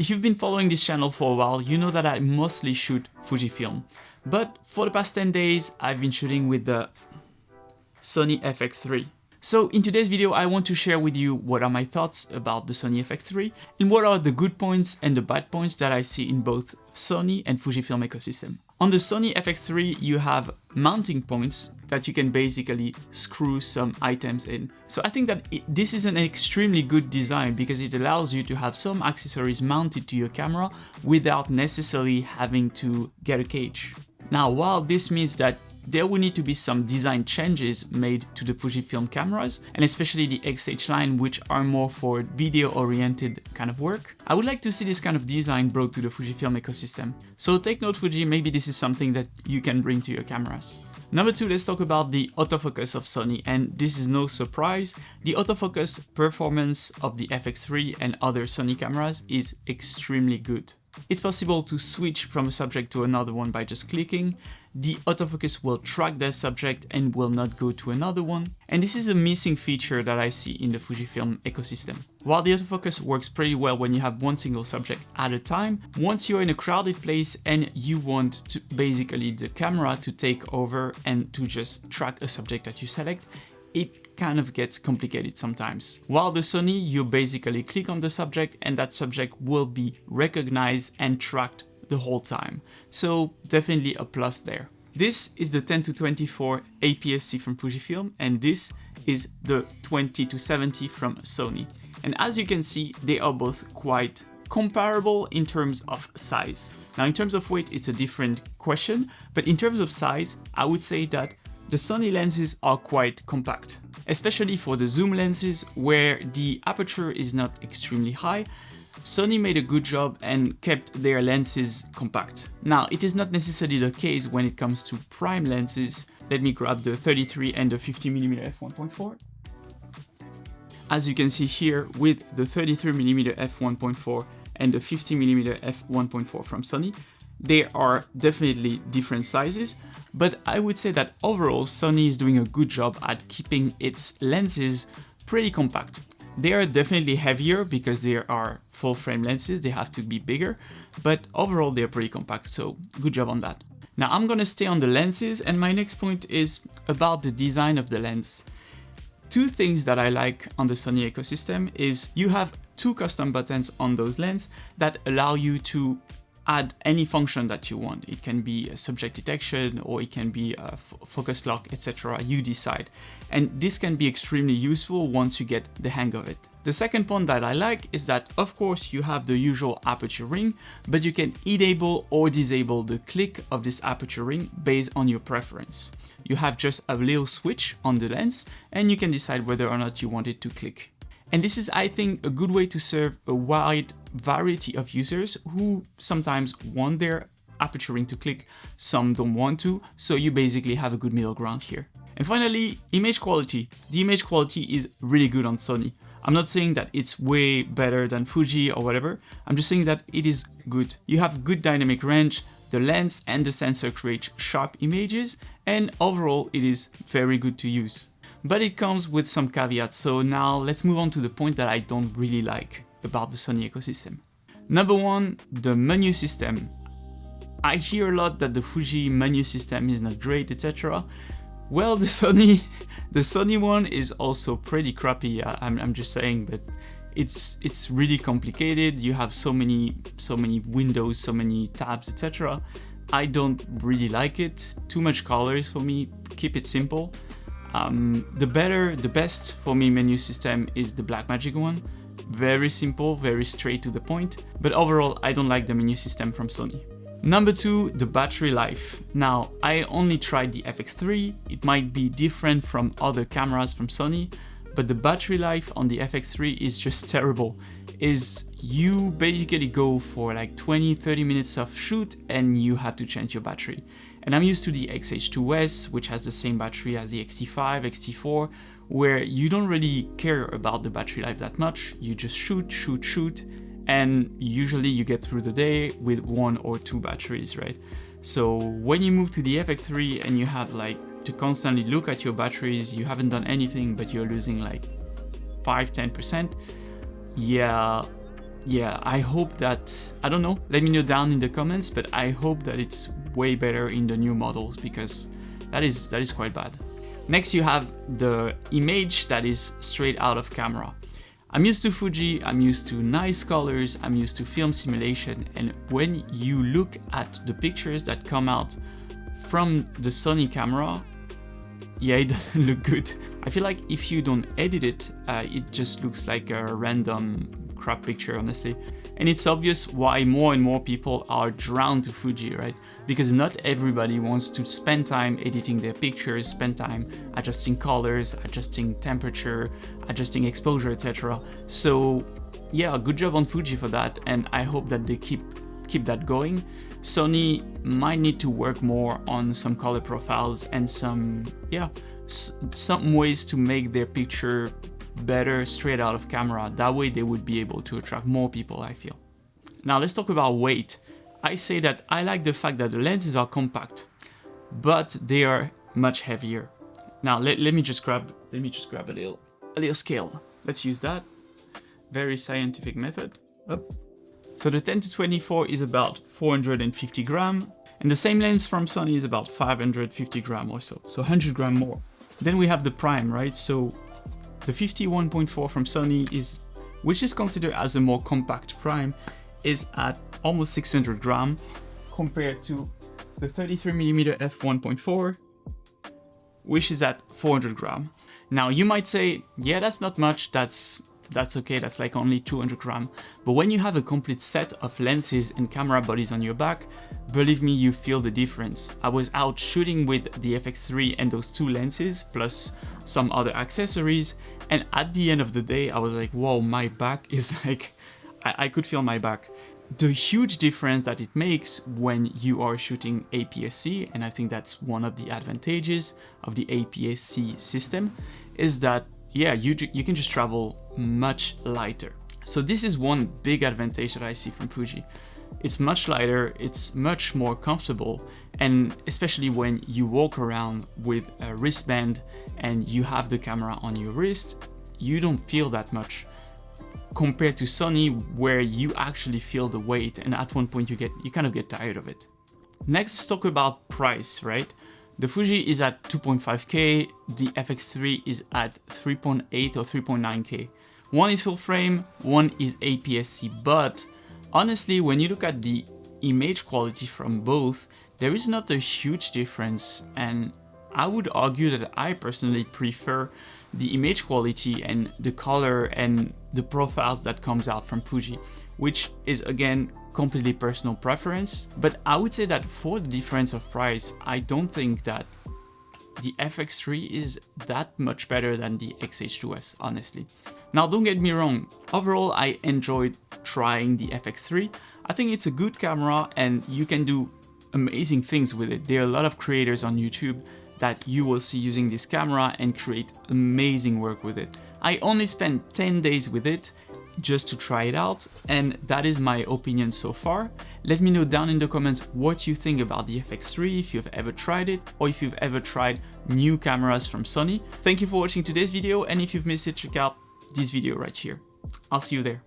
If you've been following this channel for a while, you know that I mostly shoot Fujifilm. But for the past 10 days, I've been shooting with the Sony FX3. So in today's video, I want to share with you what are my thoughts about the Sony FX3 and what are the good points and the bad points that I see in both Sony and Fujifilm ecosystem. On the Sony FX3, you have mounting points that you can basically screw some items in. So I think that this is an extremely good design because it allows you to have some accessories mounted to your camera without necessarily having to get a cage. Now, while this means that there will need to be some design changes made to the Fujifilm cameras, and especially the XH line, which are more for video-oriented kind of work, I would like to see this kind of design brought to the Fujifilm ecosystem. So take note, Fuji, maybe this is something that you can bring to your cameras. Number two, let's talk about the autofocus of Sony, and this is no surprise. The autofocus performance of the FX3 and other Sony cameras is extremely good. It's possible to switch from a subject to another one by just clicking. The autofocus will track that subject and will not go to another one. And this is a missing feature that I see in the Fujifilm ecosystem. While the autofocus works pretty well when you have one single subject at a time, once you're in a crowded place and you want to basically the camera to take over and to just track a subject that you select, it kind of gets complicated sometimes. While the Sony, you basically click on the subject and that subject will be recognized and tracked the whole time. So definitely a plus there. This is the 10-24 APS-C from Fujifilm, and this is the 20-70 from Sony. And as you can see, they are both quite comparable in terms of size. Now in terms of weight, it's a different question, but in terms of size, I would say that the Sony lenses are quite compact, especially for the zoom lenses where the aperture is not extremely high. Sony made a good job and kept their lenses compact. Now, it is not necessarily the case when it comes to prime lenses. Let me grab the 33 and the 50mm f1.4. As you can see here, with the 33mm f1.4 and the 50mm f1.4 from Sony, they are definitely different sizes, but I would say that overall Sony is doing a good job at keeping its lenses pretty compact. They are definitely heavier because they are full frame lenses, they have to be bigger, but overall they're pretty compact, so good job on that. Now I'm gonna stay on the lenses, and my next point is about the design of the lens. Two things that I like on the Sony ecosystem is you have two custom buttons on those lenses that allow you to add any function that you want. It can be a subject detection or it can be a focus lock, etc. You decide. And this can be extremely useful once you get the hang of it. The second point that I like is that, of course, you have the usual aperture ring, but you can enable or disable the click of this aperture ring based on your preference. You have just a little switch on the lens and you can decide whether or not you want it to click. And this is, I think, a good way to serve a wide variety of users who sometimes want their aperture ring to click, some don't want to, so you basically have a good middle ground here. And finally, image quality. The image quality is really good on Sony. I'm not saying that it's way better than Fuji or whatever, I'm just saying that it is good. You have good dynamic range, the lens and the sensor create sharp images, and overall it is very good to use. But it comes with some caveats, so now let's move on to the point that I don't really like about the Sony ecosystem. Number one, the menu system. I hear a lot that the Fuji menu system is not great, etc. Well, the Sony one is also pretty crappy. I'm just saying that it's really complicated. You have so many windows, so many tabs, etc. I don't really like it. Too much colors for me. Keep it simple. The best for me menu system is the Blackmagic one. Very simple, very straight to the point, but overall I don't like the menu system from Sony. Number two, the battery life. Now, I only tried the FX3, it might be different from other cameras from Sony, but the battery life on the FX3 is just terrible. You basically go for like 20-30 minutes of shoot and you have to change your battery. And I'm used to the XH2S, which has the same battery as the X-T5, X-T4, where you don't really care about the battery life that much. You just shoot, and usually you get through the day with 1 or 2 batteries, right? So when you move to the FX3 and you have like to constantly look at your batteries, you haven't done anything, but you're losing like 5-10%, yeah, yeah, I hope that, I don't know, let me know down in the comments, but I hope that it's way better in the new models, because that is quite bad. Next you have the image that is straight out of camera. I'm used to Fuji, I'm used to nice colors, I'm used to film simulation, and when you look at the pictures that come out from the Sony camera, yeah, it doesn't look good. I feel like if you don't edit it, it just looks like a random crap picture, honestly. And it's obvious why more and more people are drawn to Fuji, right? Because not everybody wants to spend time editing their pictures, spend time adjusting colors, adjusting temperature, adjusting exposure, etc. So yeah, good job on Fuji for that, and I hope that they keep that going. Sony might need to work more on some color profiles and some ways to make their picture better straight out of camera. That way they would be able to attract more people, I feel. Now let's talk about weight. I say that I like the fact that the lenses are compact, but they are much heavier. Now let me just grab a little scale. Let's use that. Very scientific method. Up. So the 10-24 is about 450 grams, and the same lens from Sony is about 550 grams or so 100 grams more. Then we have the prime, right? So the 51.4 from Sony is, which is considered as a more compact prime, is at almost 600 grams compared to the 33mm f1.4, which is at 400 grams. Now you might say, yeah, that's not much, that's okay, that's like only 200 grams. But when you have a complete set of lenses and camera bodies on your back, believe me, you feel the difference. I was out shooting with the FX3 and those two lenses, plus some other accessories, and at the end of the day, I was like, whoa, my back is like, I could feel my back. The huge difference that it makes when you are shooting APS-C, and I think that's one of the advantages of the APS-C system, is that yeah, you can just travel much lighter. So this is one big advantage that I see from Fuji. It's much lighter, it's much more comfortable, and especially when you walk around with a wristband and you have the camera on your wrist, you don't feel that much. Compared to Sony, where you actually feel the weight, and at one point you kind of get tired of it. Next, let's talk about price, right? The Fuji is at 2.5K, the FX3 is at 3.8 or 3.9K. One is full frame, one is APS-C, but honestly, when you look at the image quality from both, there is not a huge difference, and I would argue that I personally prefer the image quality and the color and the profiles that comes out from Fuji, which is again completely personal preference. But I would say that for the difference of price, I don't think that the FX3 is that much better than the XH2S, honestly. Now don't get me wrong, overall I enjoyed trying the FX3. I think it's a good camera and you can do amazing things with it. There are a lot of creators on YouTube that you will see using this camera and create amazing work with it. I only spent 10 days with it just to try it out, and that is my opinion so far. Let me know down in the comments what you think about the FX3, if you've ever tried it, or if you've ever tried new cameras from Sony. Thank you for watching today's video, and if you've missed it, check out this video right here. I'll see you there.